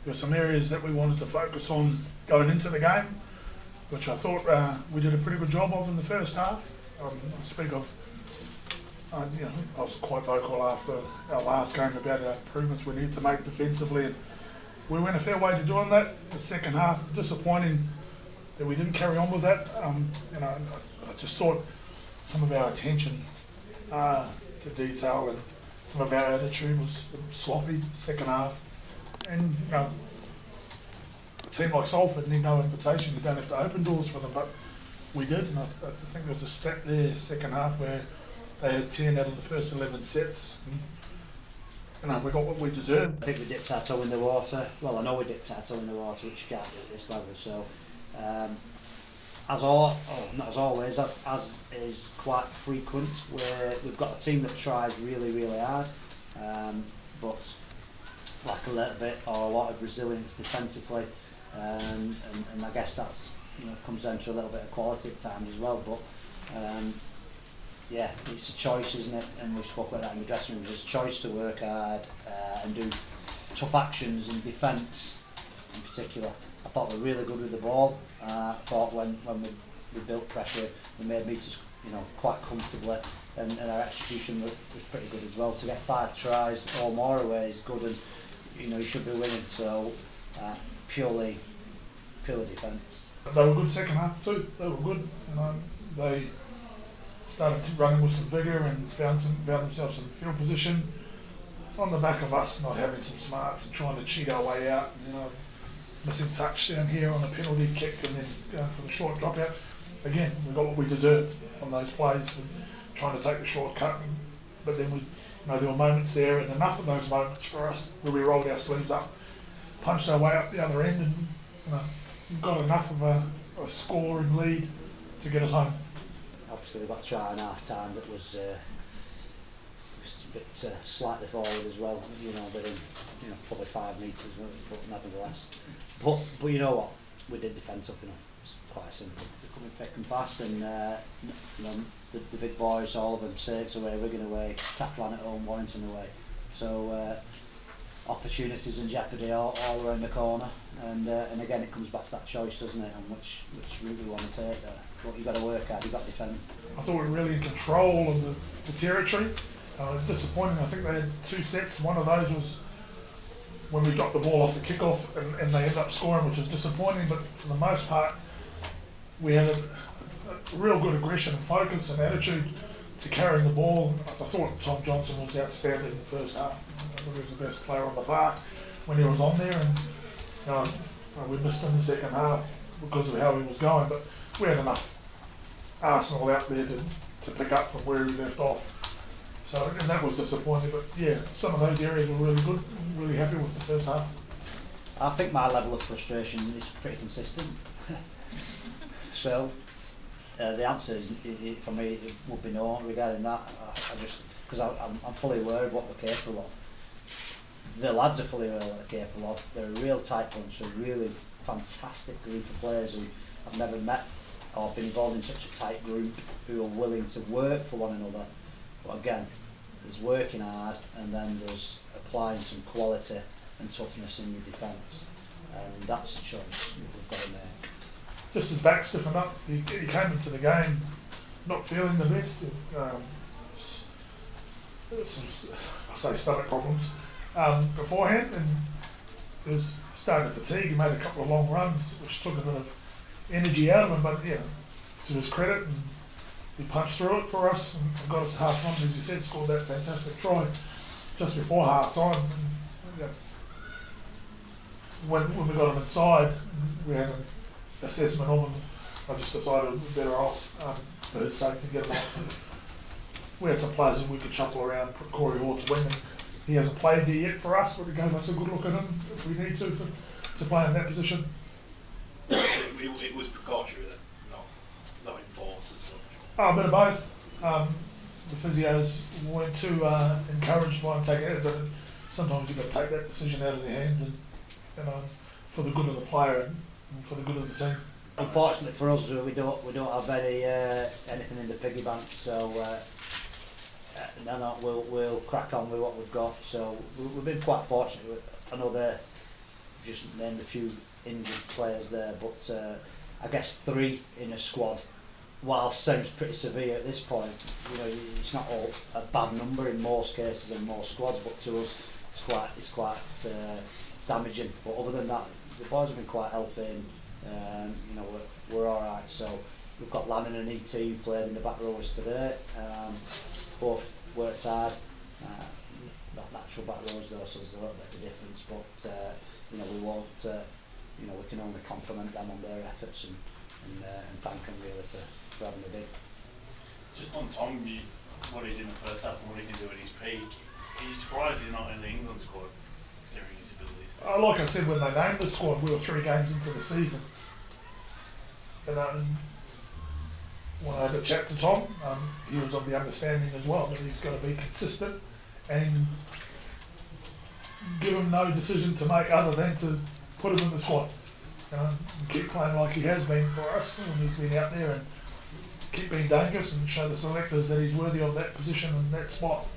there were some areas that we wanted to focus on going into the game, which I thought we did a pretty good job of in the first half. I speak of, I was quite vocal after our last game about our improvements we need to make defensively, and we went a fair way to doing that. The second half, disappointing that we didn't carry on with that. I just thought some of our attention to detail and some of our attitude was sloppy second half. And a team like Salford need no invitation. You don't have to open doors for them, but we did. And I think there was a stat there second half where they had 10 out of the first 11 sets. And, we got what we deserved. I think we dipped our toe in the water. Well, I know we dipped our toe in the water, which you can't do at this level. So, not as always, as is quite frequent, where we've got a team that tries really, really hard, but lack a little bit or a lot of resilience defensively, and I guess that's comes down to a little bit of quality at times as well. But yeah, it's a choice, isn't it? And we spoke about that in the dressing room. It's a choice to work hard and do tough actions in defence, in particular. I thought we were really good with the ball. I thought when we built pressure, we made meters, quite comfortably, and our execution was pretty good as well. To get 5 tries or more away is good, and you should be winning. So purely defence. They were good second half too. They were good. They started running with some vigour and found themselves in field position on the back of us not having some smarts and trying to cheat our way out. Missing touch down here on a penalty kick and then going for the short dropout. Again, we got what we deserved on those plays, trying to take the shortcut. But then there were moments there, and enough of those moments for us where we rolled our sleeves up, punched our way up the other end, and got enough of a score and lead to get us home. Obviously, they got a try in half time that was a bit slightly forward as well. Within probably 5 metres, but nevertheless. But you know what? We did defend tough enough. It's quite simple. They're coming thick and fast, and the big boys, all of them, Saints away, Wigan away, Catalan at home, Warrington away. So opportunities and jeopardy all around the corner, and again it comes back to that choice, doesn't it? And which route we want to take there. But you've got to work hard. You've got to defend. I thought we were really in control of the territory. Disappointing. I think they had 2 sets. One of those was when we got the ball off the kickoff and they ended up scoring, which was disappointing. But for the most part, we had a real good aggression and focus and attitude to carrying the ball. I thought Tom Johnson was outstanding in the first half. I thought he was the best player on the park when he was on there, and we missed him in the second half because of how he was going. But we had enough arsenal out there to pick up from where he left off. So, and that was disappointing, but yeah, some of those areas were really good. I'm really happy with the first half. I think my level of frustration is pretty consistent. So, the answer is, for me, it would be no regarding that. I just, because I'm fully aware of what we're capable of. The lads are fully aware of what they're capable of. They're a real tight bunch, a really fantastic group of players who I've never met or been involved in such a tight group, who are willing to work for one another. But again, there's working hard, and then there's applying some quality and toughness in your defence, and that's a choice we've got to make. Just his back stiffened up. He came into the game not feeling the best. Some, I say, stomach problems beforehand, and he was starting to fatigue. He made a couple of long runs, which took a bit of energy out of him. But to his credit, and he punched through it for us and got us half time, as you said, scored that fantastic try just before half time. When we got him inside, we had an assessment of him. I just decided we'd be better off for his sake to get him off. We had some players that we could shuffle around, put Corey Orr to win, and he hasn't played there yet for us, but it gave us a good look at him if we need to play in that position. It was precautionary then, not enforced as such. A bit of both. The physios weren't too encouraged by him taking it, but sometimes you've got to take that decision out of their hands, and for the good of the player and for the good of the team. Unfortunately for us, we don't have anything in the piggy bank, so we'll crack on with what we've got. So we've been quite fortunate. I know they've just named a few injured players there, but I guess 3 in a squad, while sounds pretty severe at this point, you know, it's not all a bad number in most cases in most squads, but to us it's quite damaging. But other than that, the boys have been quite healthy, and you know, we're all right. So we've got Lannon and ET who played in the back rows today. Both worked hard. Not natural back rows though, so there's a little bit of a difference. But you know, we won't. You know, we can only compliment them on their efforts and thank them really for having a dig. Just on Tom, what he did in the first half and what he can do at his peak, are you surprised he's not in the England squad, considering his abilities? Like I said, when they named the squad, we were 3 games into the season. And when I had a chat to Tom, he was of the understanding as well that he's got to be consistent and give him no decision to make other than to put him in the squad. And keep playing like he has been for us when he's been out there, and keep being dangerous and show the selectors that he's worthy of that position and that spot.